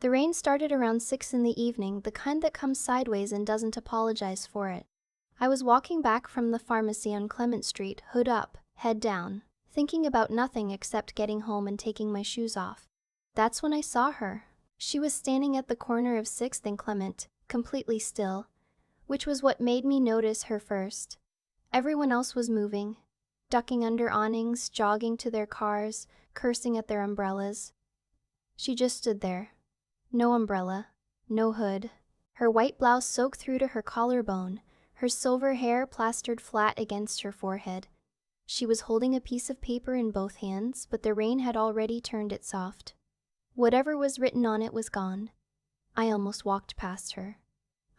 The rain started around 6 in the evening, the kind that comes sideways and doesn't apologize for it. I was walking back from the pharmacy on Clement Street, hood up, head down, thinking about nothing except getting home and taking my shoes off. That's when I saw her. She was standing at the corner of 6th and Clement, completely still, which was what made me notice her first. Everyone else was moving, ducking under awnings, jogging to their cars, cursing at their umbrellas. She just stood there. No umbrella, no hood, her white blouse soaked through to her collarbone, her silver hair plastered flat against her forehead. She was holding a piece of paper in both hands, but the rain had already turned it soft. Whatever was written on it was gone. I almost walked past her.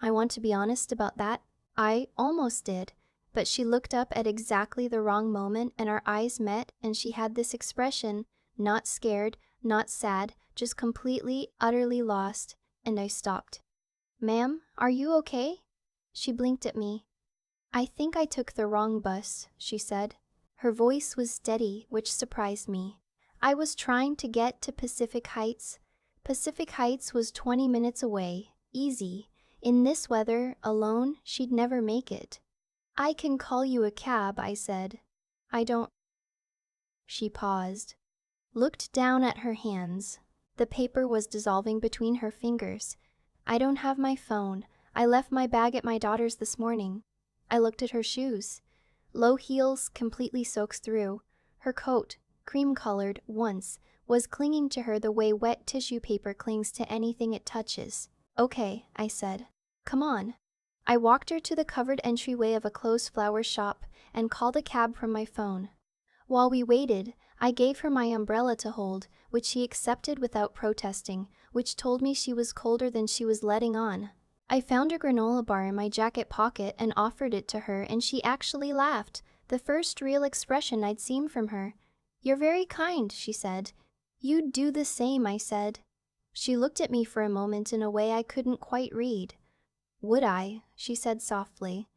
I want to be honest about that. I almost did, but she looked up at exactly the wrong moment and our eyes met and she had this expression, not scared, not sad, just completely, utterly lost, and I stopped. "Ma'am, are you okay?" She blinked at me. "I think I took the wrong bus," she said. Her voice was steady, which surprised me. I was trying to get to Pacific Heights. Pacific Heights was 20 minutes away, easy. In this weather, alone, she'd never make it. "I can call you a cab," I said. "I don't." She paused, looked down at her hands. The paper was dissolving between her fingers. "I don't have my phone. I left my bag at my daughter's this morning." I looked at her shoes. Low heels, completely soaked through. Her coat, cream-colored, once, was clinging to her the way wet tissue paper clings to anything it touches. "Okay," I said. "Come on." I walked her to the covered entryway of a closed flower shop and called a cab from my phone. While we waited, I gave her my umbrella to hold, which she accepted without protesting, which told me she was colder than she was letting on. I found a granola bar in my jacket pocket and offered it to her, and she actually laughed, the first real expression I'd seen from her. "You're very kind," she said. "You'd do the same," I said. She looked at me for a moment in a way I couldn't quite read. "Would I?" she said softly.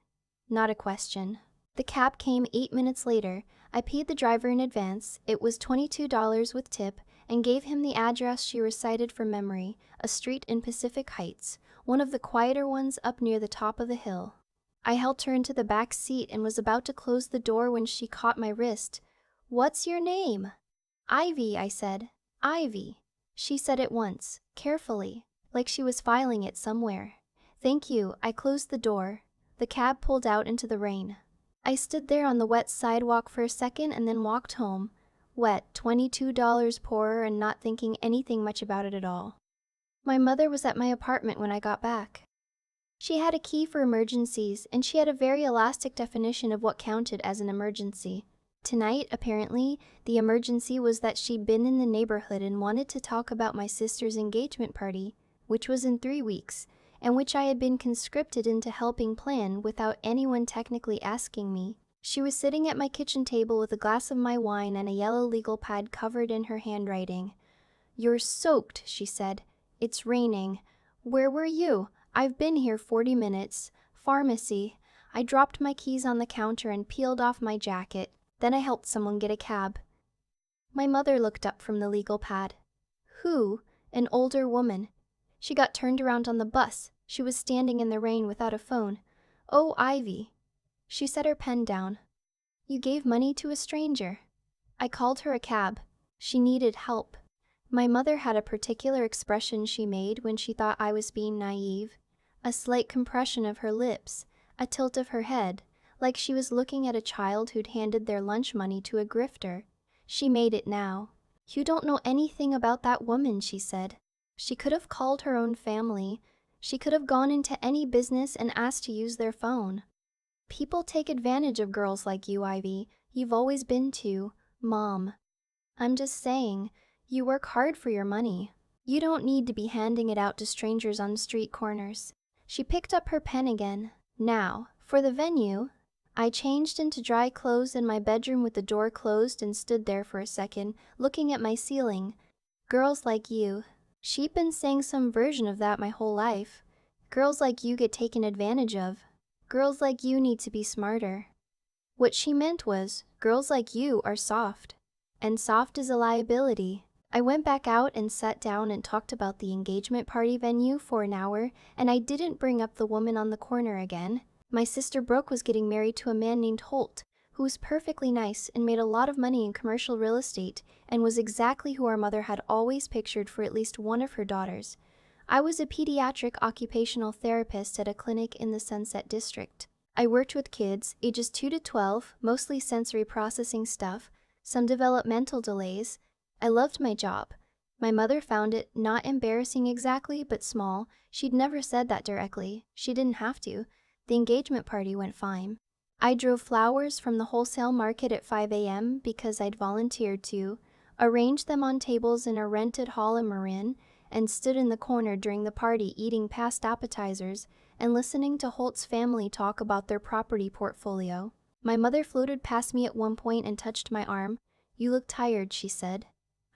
Not a question. The cab came 8 minutes later. I paid the driver in advance, it was $22 with tip, and gave him the address she recited from memory, a street in Pacific Heights, one of the quieter ones up near the top of the hill. I helped her into the back seat and was about to close the door when she caught my wrist. "What's your name?" "Ivy," I said. "Ivy." She said it once, carefully, like she was filing it somewhere. "Thank you." I closed the door. The cab pulled out into the rain. I stood there on the wet sidewalk for a second and then walked home. Wet, $22 poorer, and not thinking anything much about it at all. My mother was at my apartment when I got back. She had a key for emergencies, and she had a very elastic definition of what counted as an emergency. Tonight, apparently, the emergency was that she'd been in the neighborhood and wanted to talk about my sister's engagement party, which was in 3 weeks, and which I had been conscripted into helping plan without anyone technically asking me. She was sitting at my kitchen table with a glass of my wine and a yellow legal pad covered in her handwriting. "You're soaked," she said. "It's raining. Where were you?" "I've been here 40 minutes. Pharmacy." I dropped my keys on the counter and peeled off my jacket. Then I helped someone get a cab. My mother looked up from the legal pad. "Who?" "An older woman. She got turned around on the bus. She was standing in the rain without a phone." "Oh, Ivy." She set her pen down. "You gave money to a stranger." I called her a cab. She needed help. My mother had a particular expression she made when she thought I was being naive. A slight compression of her lips, a tilt of her head, like she was looking at a child who'd handed their lunch money to a grifter. She made it now. "You don't know anything about that woman," she said. She could have called her own family. She could have gone into any business and asked to use their phone. "People take advantage of girls like you, Ivy. You've always been to, Mom. I'm just saying, you work hard for your money. You don't need to be handing it out to strangers on street corners." She picked up her pen again. "Now, for the venue." I changed into dry clothes in my bedroom with the door closed and stood there for a second, looking at my ceiling. "Girls like you." She'd been saying some version of that my whole life. Girls like you get taken advantage of. Girls like you need to be smarter. What she meant was, girls like you are soft. And soft is a liability. I went back out and sat down and talked about the engagement party venue for an hour, and I didn't bring up the woman on the corner again. My sister Brooke was getting married to a man named Holt, who was perfectly nice and made a lot of money in commercial real estate and was exactly who our mother had always pictured for at least one of her daughters. I was a pediatric occupational therapist at a clinic in the Sunset District. I worked with kids, ages 2 to 12, mostly sensory processing stuff, some developmental delays. I loved my job. My mother found it not embarrassing exactly, but small. She'd never said that directly. She didn't have to. The engagement party went fine. I drove flowers from the wholesale market at 5 a.m. because I'd volunteered to, arranged them on tables in a rented hall in Marin, and stood in the corner during the party eating past appetizers and listening to Holt's family talk about their property portfolio. My mother floated past me at one point and touched my arm. "You look tired," she said.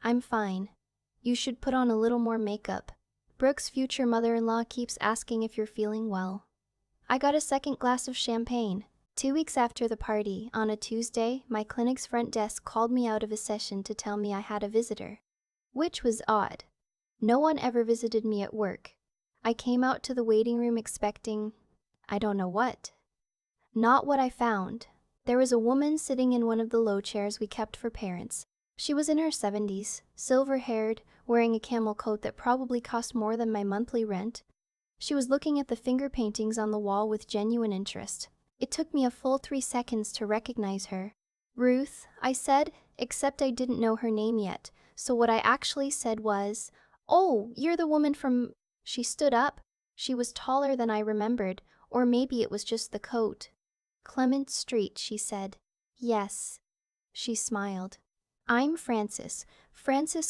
"I'm fine. You should put on a little more makeup. Brooke's future mother-in-law keeps asking if you're feeling well." I got a second glass of champagne. 2 weeks after the party, on a Tuesday, my clinic's front desk called me out of a session to tell me I had a visitor. Which was odd. No one ever visited me at work. I came out to the waiting room expecting, I don't know what. Not what I found. There was a woman sitting in one of the low chairs we kept for parents. She was in her 70s, silver-haired, wearing a camel coat that probably cost more than my monthly rent. She was looking at the finger paintings on the wall with genuine interest. It took me a full 3 seconds to recognize her. "Ruth," I said, except I didn't know her name yet, so what I actually said was, "Oh, you're the woman from—" She stood up. She was taller than I remembered, or maybe it was just the coat. "Clement Street," she said. "Yes." She smiled. "I'm Frances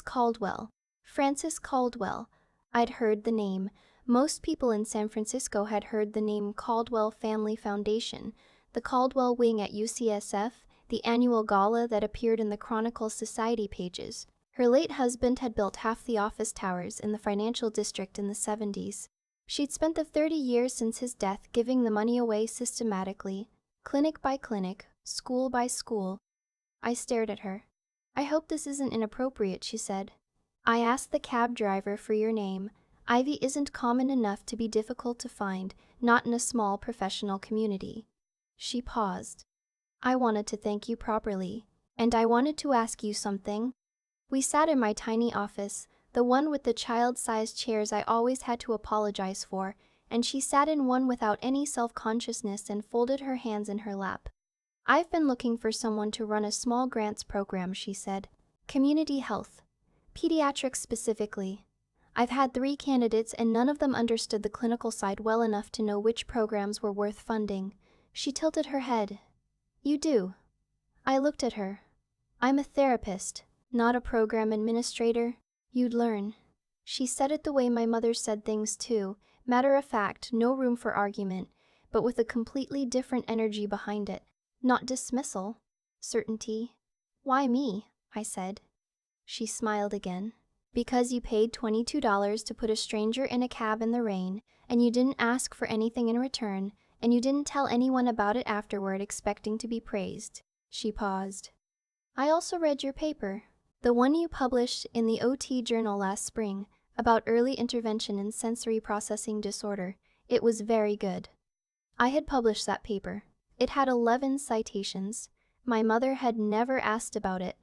Caldwell. Frances Caldwell." I'd heard the name. Most people in San Francisco had heard the name Caldwell Family Foundation, the Caldwell wing at UCSF, the annual gala that appeared in the Chronicle Society pages. Her late husband had built half the office towers in the financial district in the 70s. She'd spent the 30 years since his death giving the money away systematically, clinic by clinic, school by school. I stared at her. "I hope this isn't inappropriate," she said. "I asked the cab driver for your name. Ivy isn't common enough to be difficult to find, not in a small professional community." She paused. "I wanted to thank you properly, and I wanted to ask you something." We sat in my tiny office, the one with the child-sized chairs I always had to apologize for, and she sat in one without any self-consciousness and folded her hands in her lap. "I've been looking for someone to run a small grants program," she said. "Community health. Pediatrics specifically. I've had 3 candidates and none of them understood the clinical side well enough to know which programs were worth funding." She tilted her head. "You do." I looked at her. "I'm a therapist, not a program administrator. You'd learn." She said it the way my mother said things too, matter of fact, no room for argument, but with a completely different energy behind it. Not dismissal, certainty. "Why me?" I said. She smiled again. "Because you paid $22 to put a stranger in a cab in the rain, and you didn't ask for anything in return, and you didn't tell anyone about it afterward expecting to be praised." She paused. "I also read your paper, the one you published in the OT Journal last spring, about early intervention in sensory processing disorder. It was very good." I had published that paper. It had 11 citations. My mother had never asked about it.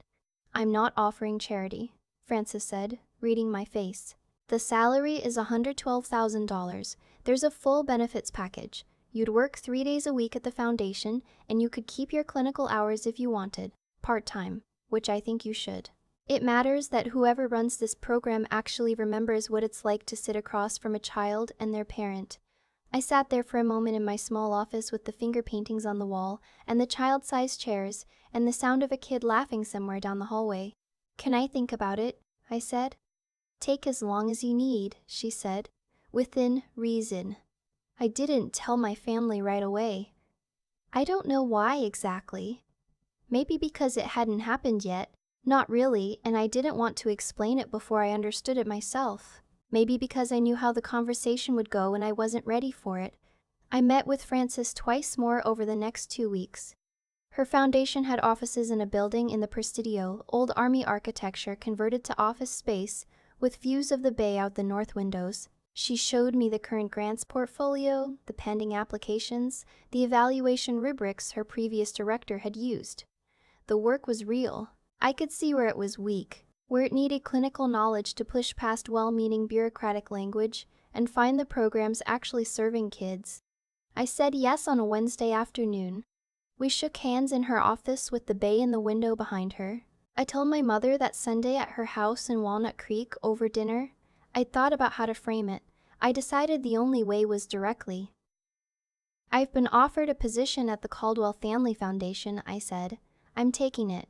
"I'm not offering charity," Frances said, reading my face. "The salary is $112,000. There's a full benefits package. You'd work 3 days a week at the foundation, and you could keep your clinical hours if you wanted, part-time, which I think you should. It matters that whoever runs this program actually remembers what it's like to sit across from a child and their parent." I sat there for a moment in my small office with the finger paintings on the wall, and the child-sized chairs, and the sound of a kid laughing somewhere down the hallway. "Can I think about it?" I said. "Take as long as you need," she said. "Within reason." I didn't tell my family right away. I don't know why exactly. Maybe because it hadn't happened yet. Not really, and I didn't want to explain it before I understood it myself. Maybe because I knew how the conversation would go and I wasn't ready for it. I met with Frances twice more over the next 2 weeks. Her foundation had offices in a building in the Presidio, old army architecture converted to office space, with views of the bay out the north windows. She showed me the current grants portfolio, the pending applications, the evaluation rubrics her previous director had used. The work was real. I could see where it was weak, where it needed clinical knowledge to push past well-meaning bureaucratic language and find the programs actually serving kids. I said yes on a Wednesday afternoon. We shook hands in her office with the bay in the window behind her. I told my mother that Sunday at her house in Walnut Creek over dinner. I'd thought about how to frame it. I decided the only way was directly. "I've been offered a position at the Caldwell Family Foundation," I said. "I'm taking it."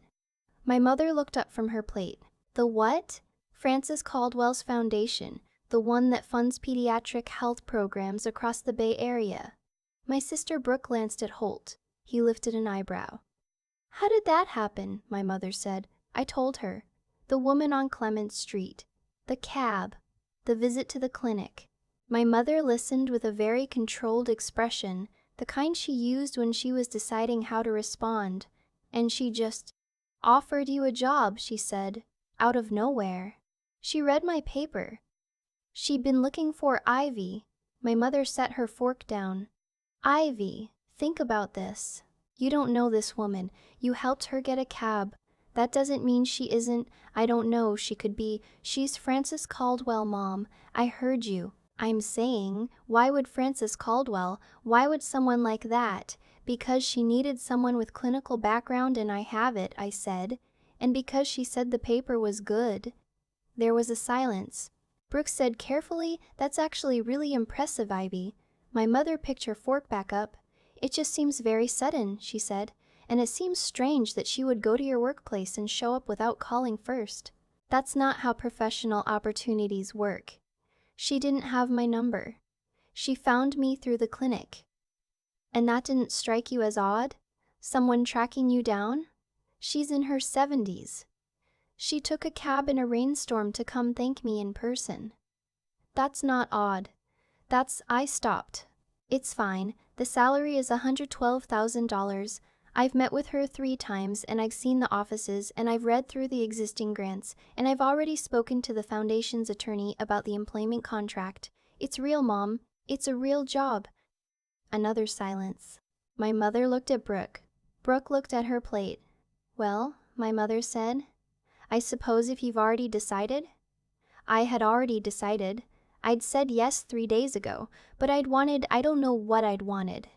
My mother looked up from her plate. "The what?" "Frances Caldwell's foundation, the one that funds pediatric health programs across the Bay Area." My sister Brooke glanced at Holt. He lifted an eyebrow. "How did that happen?" my mother said. I told her. The woman on Clement Street. The cab. The visit to the clinic. My mother listened with a very controlled expression, the kind she used when she was deciding how to respond. And she just offered you a job, she said, out of nowhere. She read my paper. She'd been looking for Ivy. My mother set her fork down. "Ivy, think about this. You don't know this woman. You helped her get a cab. That doesn't mean she isn't, I don't know, she could be. She's Frances Caldwell, Mom. I heard you. I'm saying, why would Frances Caldwell? Why would someone like that? Because she needed someone with clinical background and I have it," I said. "And because she said the paper was good." There was a silence. Brooke said carefully, "That's actually really impressive, Ivy." My mother picked her fork back up. "It just seems very sudden," she said. "And it seems strange that she would go to your workplace and show up without calling first. That's not how professional opportunities work. She didn't have my number. She found me through the clinic." "And that didn't strike you as odd? Someone tracking you down? She's in her 70s. She took a cab in a rainstorm to come thank me in person." "That's not odd. I stopped. It's fine. The salary is $112,000. I've met with her 3 times, and I've seen the offices, and I've read through the existing grants, and I've already spoken to the foundation's attorney about the employment contract. It's real, Mom. It's a real job." Another silence. My mother looked at Brooke. Brooke looked at her plate. "Well," my mother said, "I suppose if you've already decided?" I had already decided. I'd said yes 3 days ago, but I don't know what I'd wanted.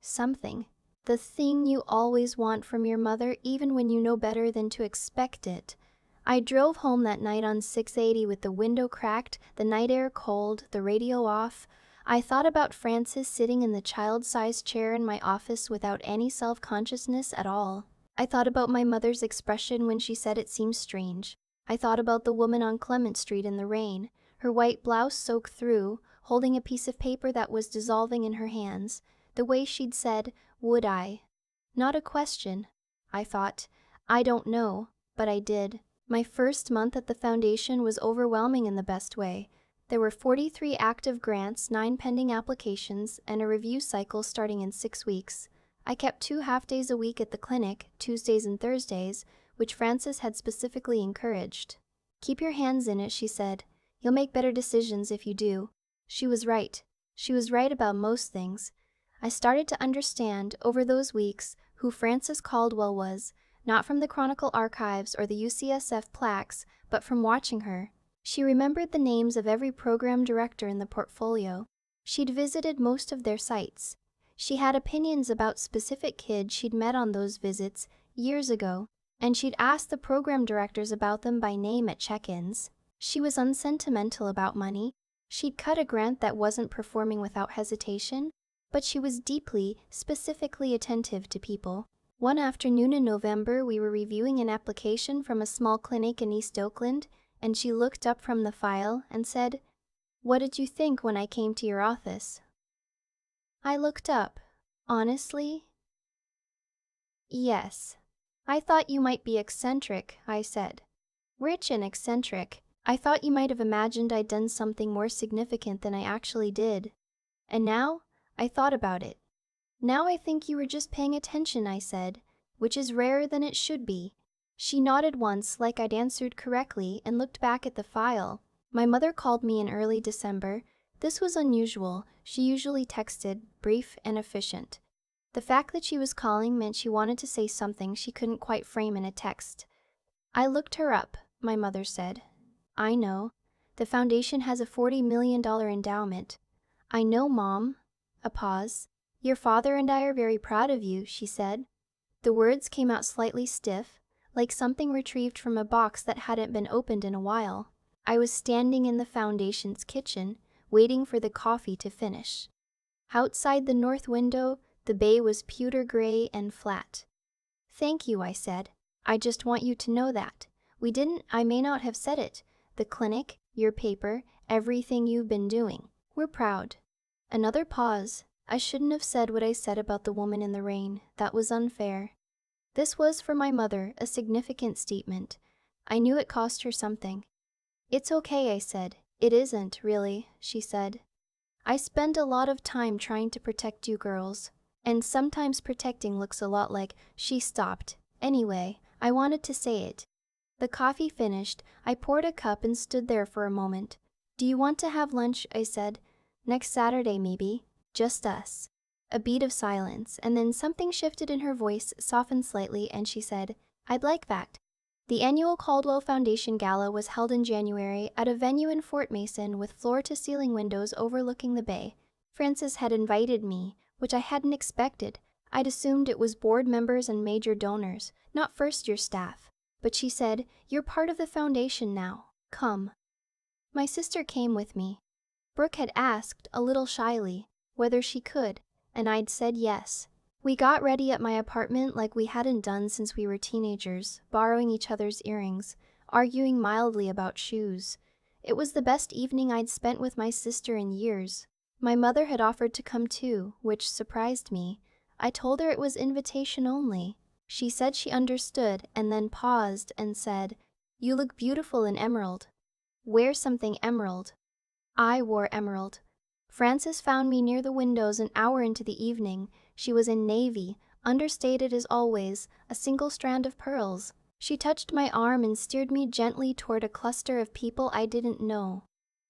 Something. The thing you always want from your mother even when you know better than to expect it. I drove home that night on 680 with the window cracked, the night air cold, the radio off. I thought about Frances sitting in the child-sized chair in my office without any self-consciousness at all. I thought about my mother's expression when she said it seemed strange. I thought about the woman on Clement Street in the rain, her white blouse soaked through, holding a piece of paper that was dissolving in her hands, the way she'd said, "Would I?" Not a question. I thought, I don't know, but I did. My first month at the foundation was overwhelming in the best way. There were 43 active grants, 9 pending applications, and a review cycle starting in 6 weeks. I kept 2 half-days a week at the clinic, Tuesdays and Thursdays, which Frances had specifically encouraged. "Keep your hands in it," she said. "You'll make better decisions if you do." She was right. She was right about most things. I started to understand, over those weeks, who Frances Caldwell was, not from the Chronicle archives or the UCSF plaques, but from watching her. She remembered the names of every program director in the portfolio. She'd visited most of their sites. She had opinions about specific kids she'd met on those visits years ago, and she'd asked the program directors about them by name at check-ins. She was unsentimental about money. She'd cut a grant that wasn't performing without hesitation, but she was deeply, specifically attentive to people. One afternoon in November, we were reviewing an application from a small clinic in East Oakland, and she looked up from the file and said, "What did you think when I came to your office?" I looked up. "Honestly?" "Yes. I thought you might be eccentric," I said. "Rich and eccentric. I thought you might have imagined I'd done something more significant than I actually did. And now, I thought about it. Now I think you were just paying attention," I said. which is rarer than it should be. She nodded once like I'd answered correctly and looked back at the file. My mother called me in early December. This was unusual. She usually texted, brief and efficient. The fact that she was calling meant she wanted to say something she couldn't quite frame in a text. I looked her up, my mother said. I know. The foundation has a $40 million endowment. I know, Mom. A pause. Your father and I are very proud of you, she said. The words came out slightly stiff, like something retrieved from a box that hadn't been opened in a while. I was standing in the foundation's kitchen, waiting for the coffee to finish. Outside the north window, the bay was pewter gray and flat. Thank you, I said. I just want you to know that. I may not have said it. The clinic, your paper, everything you've been doing. We're proud. Another pause. I shouldn't have said what I said about the woman in the rain. That was unfair. This was, for my mother, a significant statement. I knew it cost her something. It's okay, I said. It isn't, really, she said. I spend a lot of time trying to protect you girls. And sometimes protecting looks a lot like, she stopped. Anyway, I wanted to say it. The coffee finished, I poured a cup and stood there for a moment. Do you want to have lunch? I said. Next Saturday, maybe. Just us. A beat of silence, and then something shifted in her voice, softened slightly, and she said, I'd like that. The annual Caldwell Foundation Gala was held in January at a venue in Fort Mason with floor-to-ceiling windows overlooking the bay. Frances had invited me, which I hadn't expected. I'd assumed it was board members and major donors, not first-year staff. But she said, You're part of the foundation now. Come. My sister came with me. Brooke had asked, a little shyly, whether she could, and I'd said yes. We got ready at my apartment like we hadn't done since we were teenagers, borrowing each other's earrings, arguing mildly about shoes. It was the best evening I'd spent with my sister in years. My mother had offered to come too, which surprised me. I told her it was invitation only. She said she understood and then paused and said, You look beautiful in emerald. Wear something emerald. I wore emerald. Frances found me near the windows an hour into the evening. She was in navy, understated as always, a single strand of pearls. She touched my arm and steered me gently toward a cluster of people I didn't know.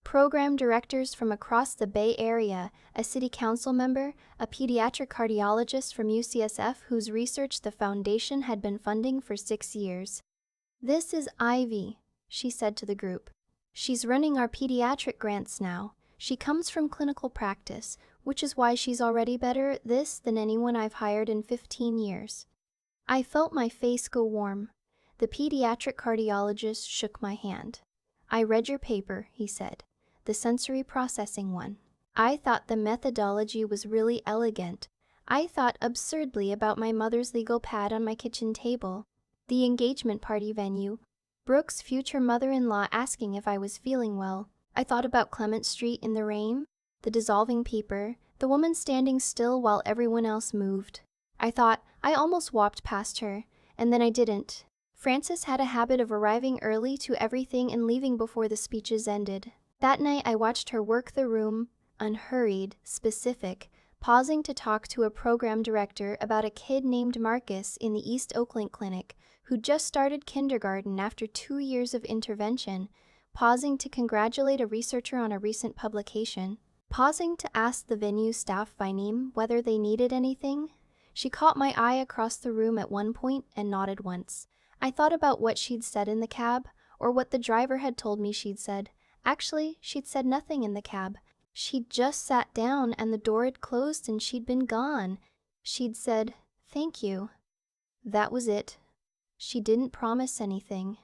Program directors from across the Bay Area, a city council member, a pediatric cardiologist from UCSF whose research the foundation had been funding for 6 years. This is Ivy, she said to the group. She's running our pediatric grants now. She comes from clinical practice, which is why she's already better at this than anyone I've hired in 15 years. I felt my face go warm. The pediatric cardiologist shook my hand. I read your paper, he said. The sensory processing one. I thought the methodology was really elegant. I thought absurdly about my mother's legal pad on my kitchen table, the engagement party venue, Brooke's future mother-in-law asking if I was feeling well. I thought about Clement Street in the rain, the dissolving paper, the woman standing still while everyone else moved. I thought I almost walked past her, and then I didn't. Frances had a habit of arriving early to everything and leaving before the speeches ended. That night I watched her work the room, unhurried, specific, pausing to talk to a program director about a kid named Marcus in the East Oakland Clinic who just started kindergarten after 2 years of intervention, pausing to congratulate a researcher on a recent publication, pausing to ask the venue staff by name whether they needed anything. She caught my eye across the room at one point and nodded once. I thought about what she'd said in the cab, or what the driver had told me she'd said. Actually, she'd said nothing in the cab. She'd just sat down and the door had closed and she'd been gone. She'd said, "Thank you." That was it. She didn't promise anything.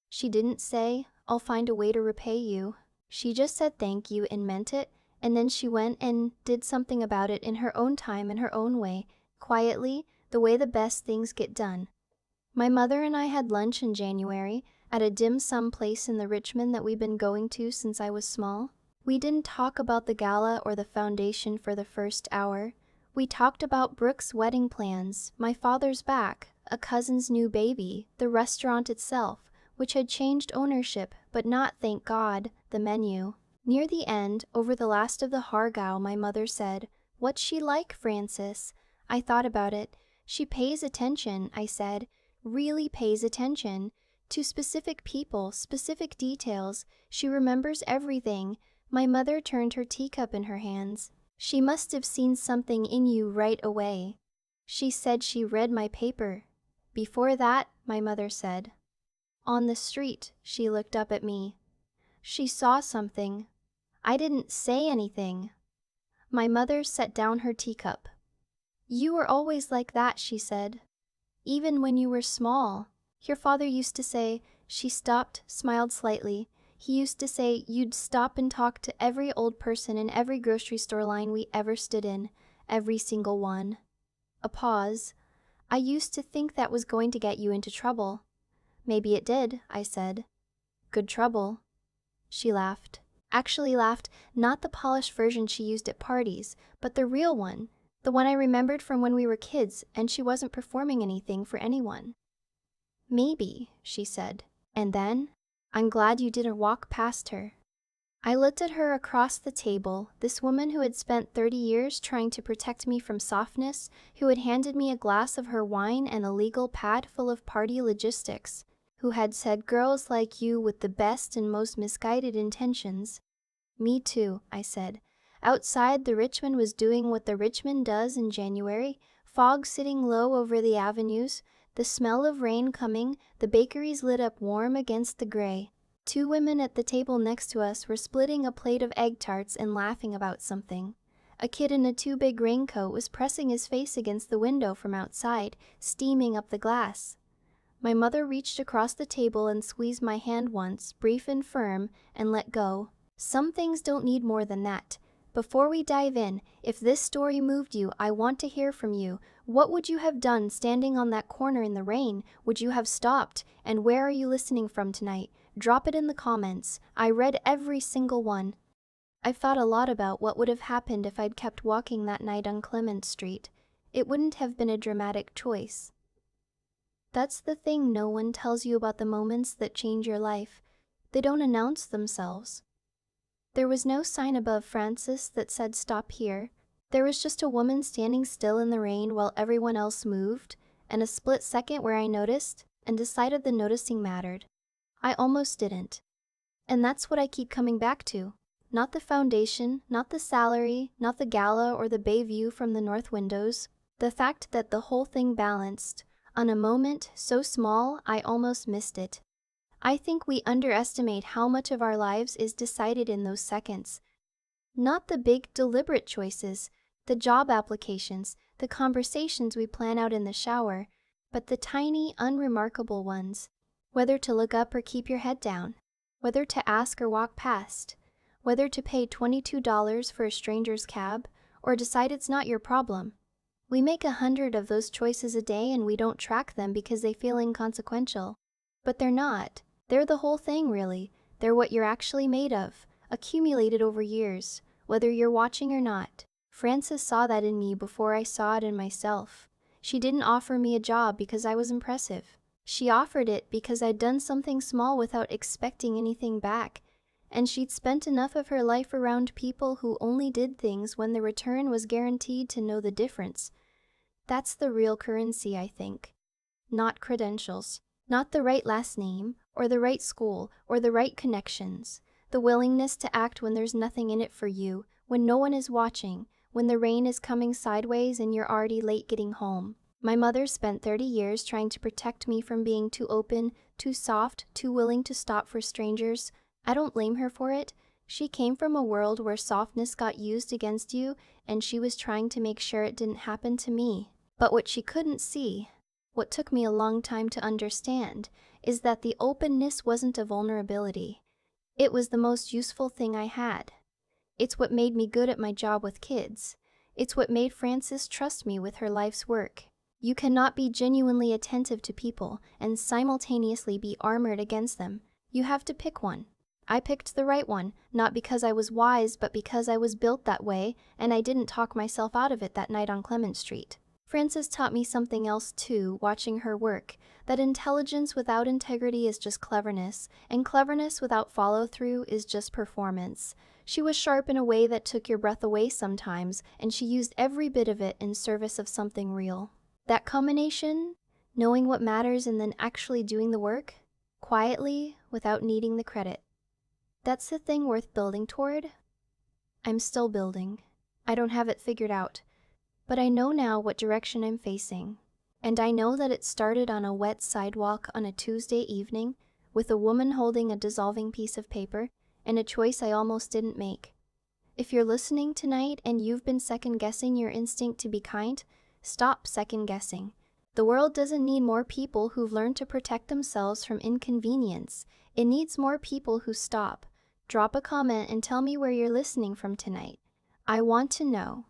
She didn't say, "I'll find a way to repay you." She just said thank you and meant it, and then she went and did something about it in her own time, in her own way, quietly, the way the best things get done. My mother and I had lunch in January at a dim sum place in the Richmond that we've been going to since I was small. We didn't talk about the gala or the foundation for the first hour. We talked about Brooke's wedding plans, my father's back, a cousin's new baby, the restaurant itself, which had changed ownership, but not, thank God, the menu. Near the end, over the last of the hargao, my mother said, "What's she like, Frances?" I thought about it. She pays attention, I said, really pays attention. To specific people, specific details. She remembers everything. My mother turned her teacup in her hands. She must have seen something in you right away. She said she read my paper. Before that, my mother said. On the street, she looked up at me. She saw something. I didn't say anything. My mother set down her teacup. You were always like that, she said. Even when you were small. Your father used to say, she stopped, smiled slightly. He used to say you'd stop and talk to every old person in every grocery store line we ever stood in, every single one. A pause. I used to think that was going to get you into trouble. Maybe it did, I said. Good trouble. She laughed. Actually laughed, not the polished version she used at parties, but the real one, the one I remembered from when we were kids and she wasn't performing anything for anyone. Maybe, she said. And then, I'm glad you didn't walk past her. I looked at her across the table, this woman who had spent 30 years trying to protect me from softness, who had handed me a glass of her wine and a legal pad full of party logistics, who had said girls like you with the best and most misguided intentions. Me too, I said. Outside, the Richmond was doing what the Richmond does in January, fog sitting low over the avenues, the smell of rain coming, the bakeries lit up warm against the gray. Two women at the table next to us were splitting a plate of egg tarts and laughing about something. A kid in a too-big raincoat was pressing his face against the window from outside, steaming up the glass. My mother reached across the table and squeezed my hand once, brief and firm, and let go. Some things don't need more than that. Before we dive in, if this story moved you, I want to hear from you. What would you have done standing on that corner in the rain? Would you have stopped? And where are you listening from tonight? Drop it in the comments. I read every single one. I've thought a lot about what would have happened if I'd kept walking that night on Clement Street. It wouldn't have been a dramatic choice. That's the thing no one tells you about the moments that change your life. They don't announce themselves. There was no sign above Frances that said stop here. There was just a woman standing still in the rain while everyone else moved, and a split second where I noticed and decided the noticing mattered. I almost didn't. And that's what I keep coming back to. Not the foundation, not the salary, not the gala or the bay view from the north windows. The fact that the whole thing balanced. On a moment so small I almost missed it. I think we underestimate how much of our lives is decided in those seconds. Not the big, deliberate choices, the job applications, the conversations we plan out in the shower, but the tiny, unremarkable ones. Whether to look up or keep your head down, whether to ask or walk past, whether to pay $22 for a stranger's cab, or decide it's not your problem. We make 100 of those choices a day and we don't track them because they feel inconsequential. But they're not. They're the whole thing, really. They're what you're actually made of, accumulated over years, whether you're watching or not. Frances saw that in me before I saw it in myself. She didn't offer me a job because I was impressive. She offered it because I'd done something small without expecting anything back, and she'd spent enough of her life around people who only did things when the return was guaranteed to know the difference. That's the real currency, I think. Not credentials. Not the right last name, or the right school, or the right connections. The willingness to act when there's nothing in it for you, when no one is watching, when the rain is coming sideways and you're already late getting home. My mother spent 30 years trying to protect me from being too open, too soft, too willing to stop for strangers. I don't blame her for it. She came from a world where softness got used against you, and she was trying to make sure it didn't happen to me. But what she couldn't see, what took me a long time to understand, is that the openness wasn't a vulnerability. It was the most useful thing I had. It's what made me good at my job with kids. It's what made Frances trust me with her life's work. You cannot be genuinely attentive to people and simultaneously be armored against them. You have to pick one. I picked the right one, not because I was wise, but because I was built that way, and I didn't talk myself out of it that night on Clement Street. Frances taught me something else too, watching her work, that intelligence without integrity is just cleverness, and cleverness without follow-through is just performance. She was sharp in a way that took your breath away sometimes, and she used every bit of it in service of something real. That combination, knowing what matters and then actually doing the work, quietly, without needing the credit. That's the thing worth building toward. I'm still building. I don't have it figured out, but I know now what direction I'm facing. And I know that it started on a wet sidewalk on a Tuesday evening with a woman holding a dissolving piece of paper and a choice I almost didn't make. If you're listening tonight and you've been second-guessing your instinct to be kind, stop second-guessing. The world doesn't need more people who've learned to protect themselves from inconvenience. It needs more people who stop. Drop a comment and tell me where you're listening from tonight. I want to know.